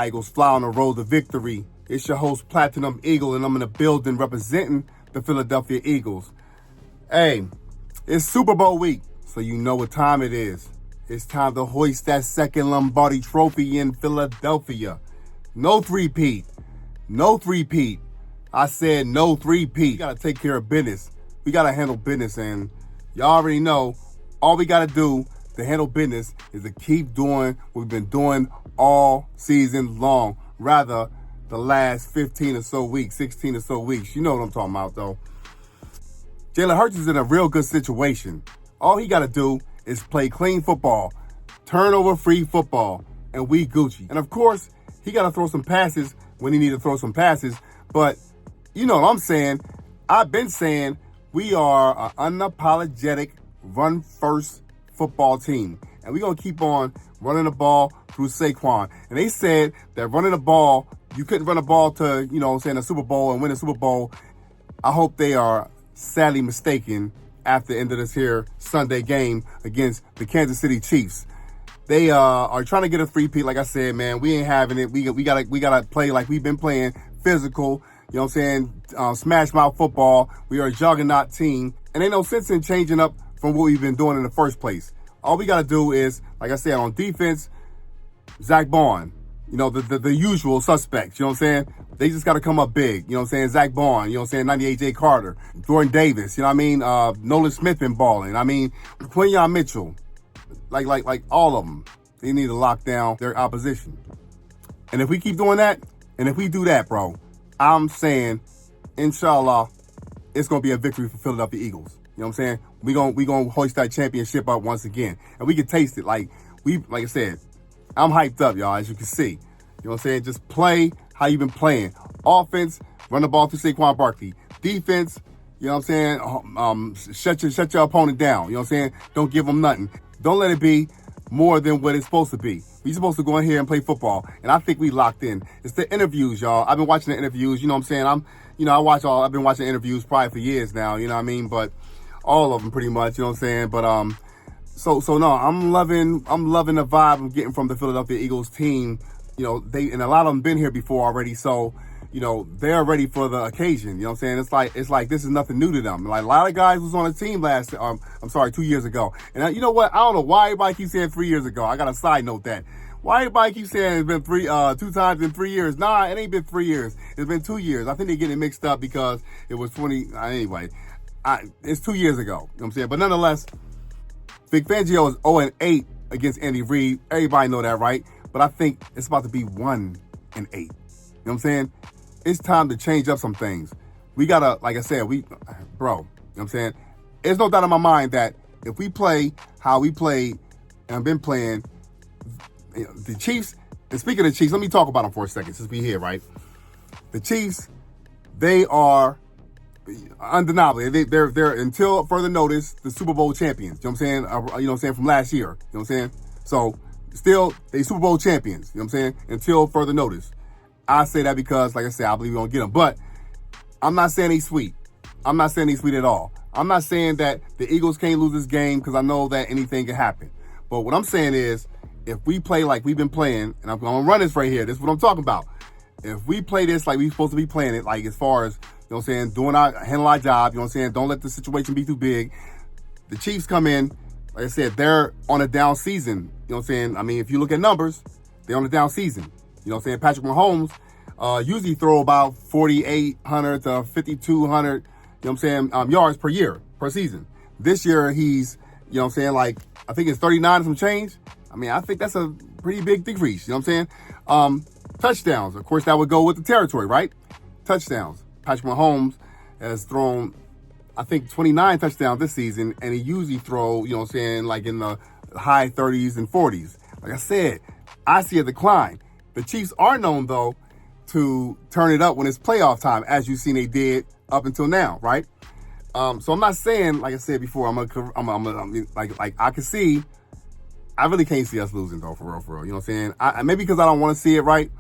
Fly Eagles fly on the road to victory. It's your host, Platinum Eagle, and I'm in the building representing the Philadelphia Eagles. Hey, it's Super Bowl week, so you know what time it is. It's time to hoist that second Lombardi trophy in Philadelphia. No three-peat. No three-peat. I said no three-peat. We got to take care of business. We got to handle business, and y'all already know all we got to do to handle business is to keep doing what we've been doing all season long. Rather, the last 15 or so weeks, 16 or so weeks. You know what I'm talking about, though. Jalen Hurts is in a real good situation. All he got to do is play clean football, turnover-free football, and we Gucci. And, of course, he got to throw some passes when he need to throw some passes. But you know what I'm saying. I've been saying we are an unapologetic run-first football team. And we're going to keep on running the ball through Saquon. And they said that running the ball, you couldn't run the ball to, a Super Bowl and win a Super Bowl. I hope they are sadly mistaken after the end of this here Sunday game against the Kansas City Chiefs. They are trying to get a three-peat. Like I said, man, we ain't having it. We gotta play like we've been playing, physical, smash mouth football. We are a juggernaut team. And ain't no sense in changing up from what we've been doing in the first place. All we got to do is, like I said, on defense, Zach Bond, the usual suspects, They just got to come up big, Zach Bond, 98 Jay Carter, Jordan Davis, Nolan Smith been balling. Quinyon Mitchell, like all of them, they need to lock down their opposition. And if we keep doing that, and if we do that, bro, I'm saying, inshallah, it's going to be a victory for Philadelphia Eagles. You know what I'm saying? We gonna hoist that championship up once again. And we can taste it. Like I said, I'm hyped up, y'all, as you can see. You know what I'm saying? Just play how you've been playing. Offense, run the ball through Saquon Barkley. Defense, you know what I'm saying? Shut your opponent down. You know what I'm saying? Don't give them nothing. Don't let it be more than what it's supposed to be. We're supposed to go in here and play football. And I think we locked in. It's the interviews, y'all. I've been watching the interviews. You know what I'm saying? I've been watching interviews probably for years now. You know what I mean? But all of them pretty much, you know what I'm saying? But so no, I'm loving the vibe I'm getting from the Philadelphia Eagles team. They and a lot of them been here before already, so they're ready for the occasion. You know what I'm saying? It's like this is nothing new to them. Like a lot of guys was on the team 2 years ago. And you know what? I don't know why everybody keeps saying 3 years ago. I got a side note that. Why everybody keeps saying it's been 2 times in 3 years? Nah, it ain't been 3 years. It's been 2 years. I think they're getting it mixed up because it was 20 anyway. It's 2 years ago, you know what I'm saying? But nonetheless, Vic Fangio is 0-8 against Andy Reid. Everybody know that, right? But I think it's about to be 1-8. You know what I'm saying? It's time to change up some things. We gotta, like I said, you know what I'm saying? There's no doubt in my mind that if we play how we played and been playing, the Chiefs, and speaking of the Chiefs, let me talk about them for a second since we're here, right? The Chiefs, they are undeniably, they're until further notice the Super Bowl champions. You know what I'm saying? From last year. You know what I'm saying? So still they Super Bowl champions. You know what I'm saying? Until further notice. I say that because, like I said, I believe we're gonna get them. But I'm not saying he's sweet. I'm not saying he's sweet at all. I'm not saying that the Eagles can't lose this game because I know that anything can happen. But what I'm saying is, if we play like we've been playing, and I'm gonna run this right here. This is what I'm talking about. If we play this like we're supposed to be playing it, like as far as, you know what I'm saying, handle our job, you know what I'm saying, don't let the situation be too big. The Chiefs come in, like I said, they're on a down season, you know what I'm saying? If you look at numbers, they're on a down season. You know what I'm saying? Patrick Mahomes usually throw about 4,800 to 5,200, you know what I'm saying, yards per season. This year, he's, you know what I'm saying, like, I think it's 39 and some change. I think that's a pretty big decrease, you know what I'm saying? Touchdowns, of course, that would go with the territory, right? Touchdowns. Patrick Mahomes has thrown, I think, 29 touchdowns this season, and he usually throw, you know what I'm saying, like in the high 30s and 40s. Like I said, I see a decline. The Chiefs are known, though, to turn it up when it's playoff time, as you've seen they did up until now, right? So I'm not saying, like I said before, like I can see, I really can't see us losing, though, for real. You know what I'm saying? Maybe because I don't want to see it, right?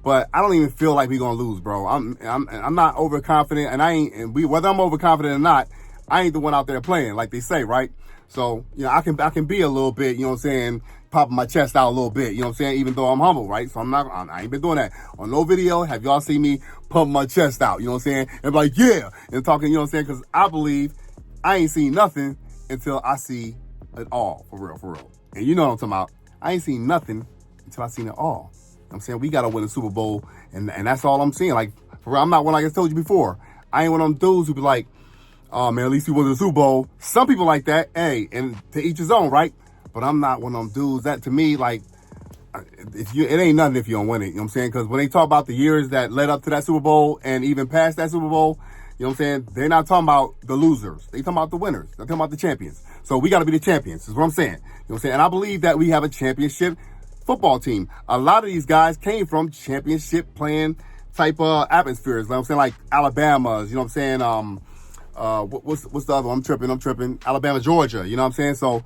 But I don't even feel like we're gonna lose, bro. I'm not overconfident, and whether I'm overconfident or not, I ain't the one out there playing, like they say, right? So, I can be a little bit, you know what I'm saying, popping my chest out a little bit, you know what I'm saying? Even though I'm humble, right? So I ain't been doing that. On no video have y'all seen me pump my chest out, you know what I'm saying? And like, yeah, and talking, you know what I'm saying? Because I believe I ain't seen nothing until I see it all, for real. And you know what I'm talking about. I ain't seen nothing until I seen it all. You know what I'm saying? We got to win the Super Bowl, and that's all I'm saying. Like, for real, I'm not one, like I told you before. I ain't one of them dudes who be like, oh, man, at least we won the Super Bowl. Some people like that, hey, and to each his own, right? But I'm not one of them dudes. That, to me, like, it ain't nothing if you don't win it, you know what I'm saying? Because when they talk about the years that led up to that Super Bowl and even past that Super Bowl, you know what I'm saying? They're not talking about the losers. They talking about the winners. They're talking about the champions. So we got to be the champions, is what I'm saying. You know what I'm saying? And I believe that we have a championship football team. A lot of these guys came from championship playing type of atmospheres. You know what I'm saying? Like Alabama's, you know what I'm saying? What's the other one? I'm tripping. Alabama, Georgia, you know what I'm saying? So,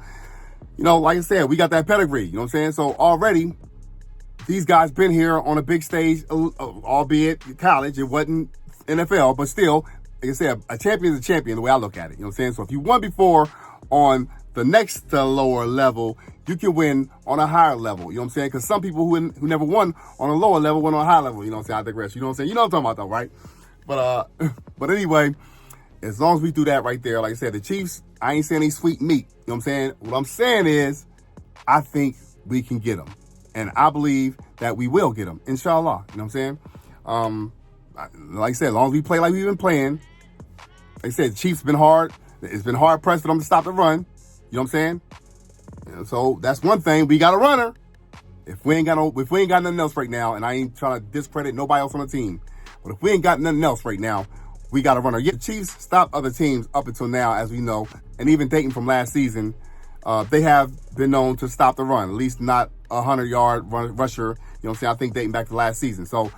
you know, like I said, we got that pedigree, you know what I'm saying? So already, these guys been here on a big stage, albeit college. It wasn't NFL, but still, like I said, a champion is a champion the way I look at it, you know what I'm saying? So if you won before on the next lower level, you can win on a higher level, you know what I'm saying? Because some people who never won on a lower level went on a high level, you know what I'm saying? I digress, you know what I'm saying? You know what I'm talking about though, right? But anyway, as long as we do that right there, like I said, the Chiefs, I ain't saying they sweet meat, you know what I'm saying? What I'm saying is, I think we can get them. And I believe that we will get them, inshallah, you know what I'm saying? Like I said, as long as we play like we've been playing, like I said, the Chiefs been hard. It's been hard pressed for them to stop the run. You know what I'm saying? And so that's one thing. We got a runner. If we ain't got nothing else right now, and I ain't trying to discredit nobody else on the team, but if we ain't got nothing else right now, we got a runner. Yeah, the Chiefs stopped other teams up until now, as we know, and even dating from last season, they have been known to stop the run. At least not a 100-yard rusher. You know what I'm saying? I think dating back to last season. So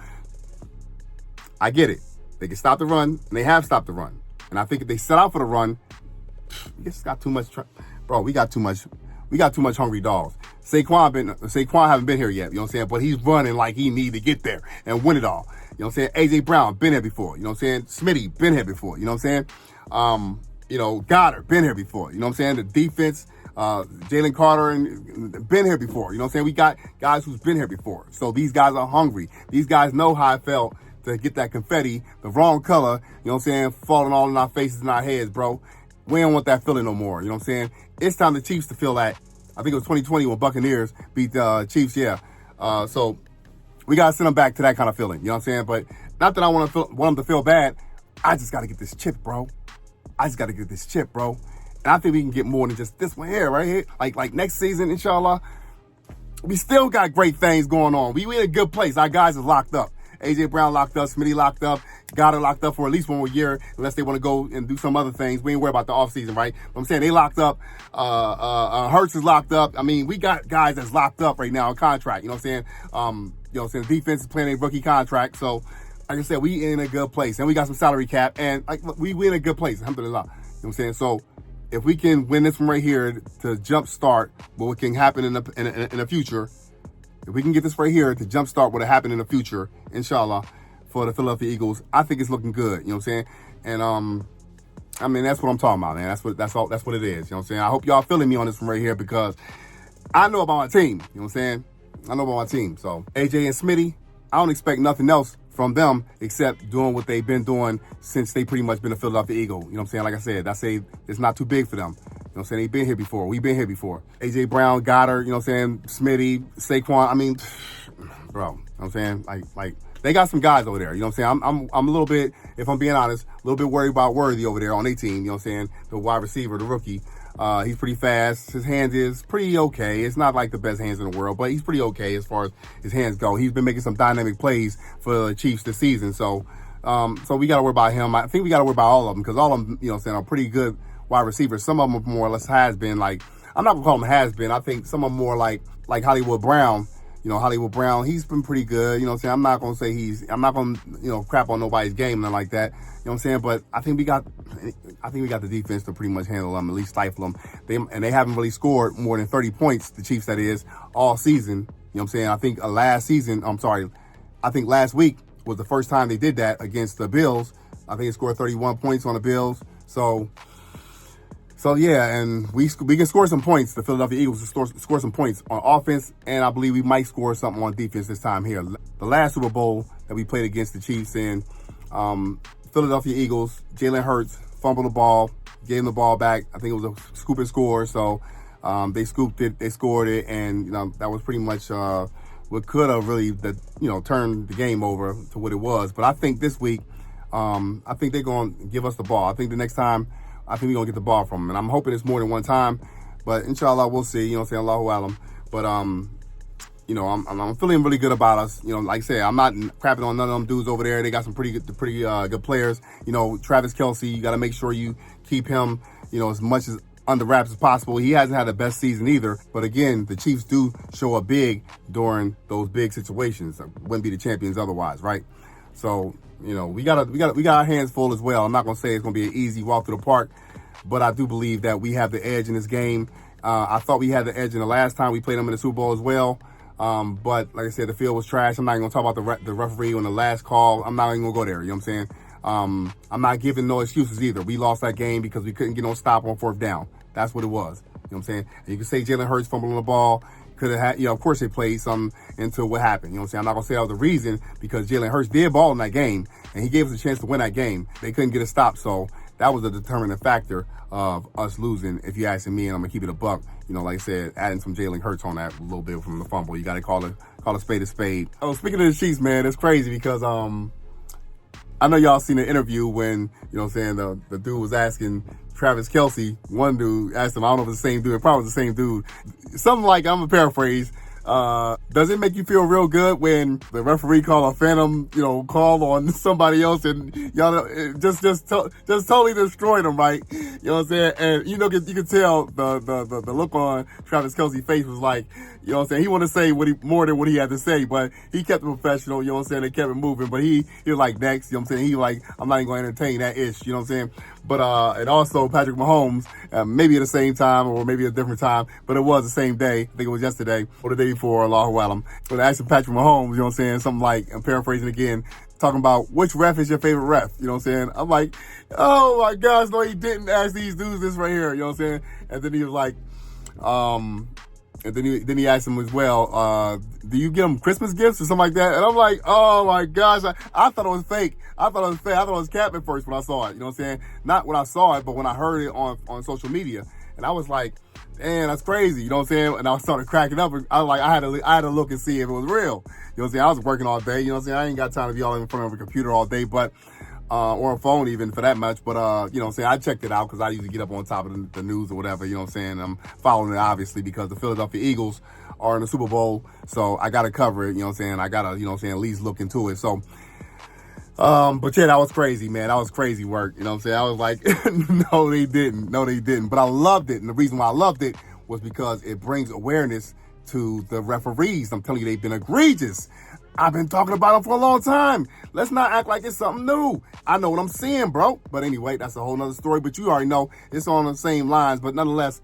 I get it. They can stop the run, and they have stopped the run. And I think if they set out for the run, we just got too much. We got too much hungry dogs. Saquon haven't been here yet, you know what I'm saying? But he's running like he need to get there and win it all. You know what I'm saying? A.J. Brown, been here before. You know what I'm saying? Smitty, been here before. You know what I'm saying? You know, Goddard, been here before. You know what I'm saying? The defense, Jalen Carter, and been here before. You know what I'm saying? We got guys who's been here before. So these guys are hungry. These guys know how I felt to get that confetti, the wrong color, you know what I'm saying, falling all in our faces and our heads, bro. We don't want that feeling no more, you know what I'm saying? It's time the Chiefs to feel that. I think it was 2020 when Buccaneers beat the Chiefs, yeah. So we got to send them back to that kind of feeling, you know what I'm saying? But not that I want them to feel bad. I just got to get this chip, bro. And I think we can get more than just this one here, right here. Like next season, inshallah, we still got great things going on. We in a good place. Our guys are locked up. A.J. Brown locked up, Smitty locked up, Goddard locked up for at least 1 more year, unless they want to go and do some other things. We ain't worried about the offseason, right? But I'm saying they locked up. Hurts is locked up. I mean, we got guys that's locked up right now on contract. You know what I'm saying? You know what I'm saying? The defense is playing a rookie contract. So, like I said, we in a good place. And we got some salary cap. And we in a good place, alhamdulillah. You know what I'm saying? So, if we can win this one right here to jumpstart what can happen in the future, if we can get this right here to jumpstart what will happen in the future, inshallah, for the Philadelphia Eagles, I think it's looking good. You know what I'm saying? And I mean, that's what I'm talking about, man. That's what it is. You know what I'm saying? I hope y'all feeling me on this one right here because I know about my team. You know what I'm saying? I know about my team. So AJ and Smitty, I don't expect nothing else from them except doing what they've been doing since they pretty much been a Philadelphia Eagle. You know what I'm saying? Like I said, I say it's not too big for them. You know what I'm saying? They've been here before. We've been here before. A.J. Brown, Goddard, you know what I'm saying? Smitty, Saquon. I mean, bro, you know what I'm saying? Like they got some guys over there. You know what I'm saying? I'm a little bit, if I'm being honest, a little bit worried about Worthy over there on their team. You know what I'm saying? The wide receiver, the rookie. He's pretty fast. His hands is pretty okay. It's not like the best hands in the world, but he's pretty okay as far as his hands go. He's been making some dynamic plays for the Chiefs this season. So we got to worry about him. I think we got to worry about all of them because all of them, you know what I'm saying, are pretty good wide receivers. Some of them more or less has been like, I'm not gonna call them has been. I think some of them more like Hollywood Brown. You know, Hollywood Brown, he's been pretty good. You know what I'm saying? I'm not gonna say I'm not gonna, crap on nobody's game and like that. You know what I'm saying? But I think we got the defense to pretty much handle them, at least stifle them. They haven't really scored more than 30 points, the Chiefs that is, all season. You know what I'm saying? I think last week was the first time they did that against the Bills. I think they scored 31 points on the Bills. So So yeah, and we can score some points. The Philadelphia Eagles score some points on offense, and I believe we might score something on defense this time here. The last Super Bowl that we played against the Chiefs in, Philadelphia Eagles, Jalen Hurts fumbled the ball, gave him the ball back. I think it was a scoop and score. So they scooped it, they scored it, and that was pretty much what could have really turned the game over to what it was. But I think this week, I think they're going to give us the ball. I think the next time, I think we're going to get the ball from them. And I'm hoping it's more than one time. But inshallah, we'll see. Allahu alam. But, I'm feeling really good about us. Like I said, I'm not crapping on none of them dudes over there. They got some pretty good players. Travis Kelce, you got to make sure you keep him, as much as under wraps as possible. He hasn't had the best season either. But again, the Chiefs do show up big during those big situations. Wouldn't be the champions otherwise, right? So, we got our hands full as well. I'm not going to say it's going to be an easy walk through the park, but I do believe that we have the edge in this game. I thought we had the edge in the last time we played them in the Super Bowl as well. But like I said, the field was trash. I'm not even going to talk about the referee on the last call. I'm not even going to go there. You know what I'm saying? I'm not giving no excuses either. We lost that game because we couldn't get no stop on fourth down. That's what it was. You know what I'm saying? And you can say Jalen Hurts fumbling the ball. Could have had, of course they played something into what happened. You know what I'm saying? I'm not going to say that was the reason because Jalen Hurts did ball in that game and he gave us a chance to win that game. They couldn't get a stop. So that was a determining factor of us losing, if you're asking me, and I'm going to keep it a buck. Like I said, adding some Jalen Hurts on that a little bit from the fumble. You got to call a spade a spade. Oh, speaking of the Chiefs, man, it's crazy because I know y'all seen the interview when, the dude was asking Travis Kelce, one dude asked him, I don't know if it's the same dude, it probably was the same dude. Something like, I'm going to paraphrase, does it make you feel real good when the referee call a phantom, call on somebody else and y'all just totally destroyed them, right? You know what I'm saying? And you can tell the look on Travis Kelce's face was like, you know what I'm saying? He wanted to say more than what he had to say, but he kept it professional, you know what I'm saying? They kept it moving, but he was like, next, you know what I'm saying? He like, I'm not even going to entertain that ish, you know what I'm saying? But, and also Patrick Mahomes, maybe at the same time or maybe a different time, but it was the same day. I think it was yesterday or the day before, Allahu Alam. But I asked Patrick Mahomes, you know what I'm saying? Something like, I'm paraphrasing again, talking about which ref is your favorite ref, you know what I'm saying? I'm like, oh my gosh, no, he didn't ask these dudes this right here, you know what I'm saying? And then he was like, and then he asked him as well, do you get him Christmas gifts or something like that? And I'm like, oh my gosh, I thought it was fake. I thought it was cap at first when I saw it. You know what I'm saying? Not when I saw it, but when I heard it on social media. And I was like, man, that's crazy. You know what I'm saying? And I started cracking up. I was like, I had to look and see if it was real. You know what I'm saying? I was working all day. You know what I'm saying? I ain't got time to be all in front of a computer all day, but or a phone even for that much. But, you know what I'm saying? I checked it out because I usually get up on top of the news or whatever, you know what I'm saying? I'm following it obviously because the Philadelphia Eagles are in the Super Bowl. So I got to cover it, you know what I'm saying? I got to, you know what I'm saying, at least look into it. So, but yeah, that was crazy, man. That was crazy work. You know what I'm saying? I was like, no, they didn't. But I loved it. And the reason why I loved it was because it brings awareness to the referees. I'm telling you, they've been egregious. I've been talking about them for a long time. Let's not act like it's something new. I know what I'm seeing, bro. But anyway, that's a whole nother story. But you already know it's on the same lines. But nonetheless,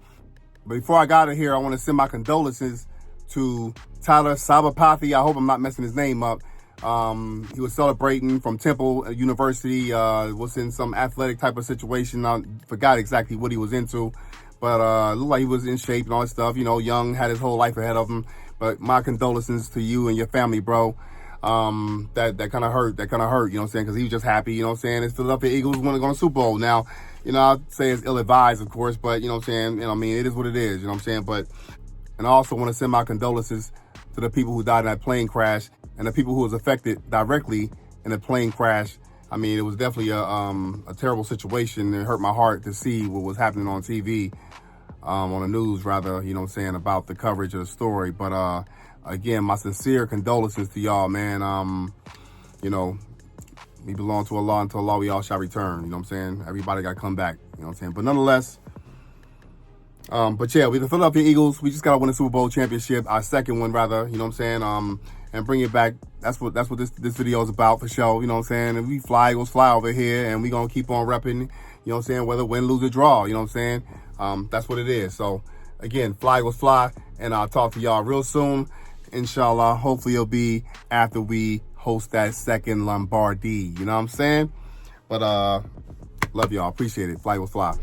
before I got out of here, I want to send my condolences to Tyler Sabapathy. I hope I'm not messing his name up. He was celebrating from Temple University, was in some athletic type of situation. I forgot exactly what he was into, but looked like he was in shape and all that stuff. You know, young, had his whole life ahead of him. But my condolences to you and your family, bro. That kind of hurt. You know what I'm saying? Because he was just happy. You know what I'm saying? His Philadelphia Eagles want to go to the Super Bowl. Now, you know, I'd say it's ill-advised, of course, but you know what I'm saying? You know, I mean, it is what it is. You know what I'm saying? But, and I also want to send my condolences to the people who died in that plane crash and the people who was affected directly in the plane crash. I mean, it was definitely a terrible situation. It hurt my heart to see what was happening on TV, on the news rather, you know what I'm saying, about the coverage of the story. But again, my sincere condolences to y'all, man. You know, we belong to Allah, and to Allah we all shall return. You know what I'm saying? Everybody got to come back. You know what I'm saying? But nonetheless, but yeah, we the Philadelphia Eagles, we just got to win the Super Bowl championship, our second one rather, you know what I'm saying? And bring it back. That's what this video is about for sure, you know what I'm saying? And we fly, Eagles fly over here, and we going to keep on repping, you know what I'm saying, whether win, lose, or draw, you know what I'm saying? That's what it is. So, again, fly, Eagles fly, and I'll talk to y'all real soon, inshallah. Hopefully it'll be after we host that second Lombardi, you know what I'm saying? But, love y'all. Appreciate it. Fly, Eagles fly.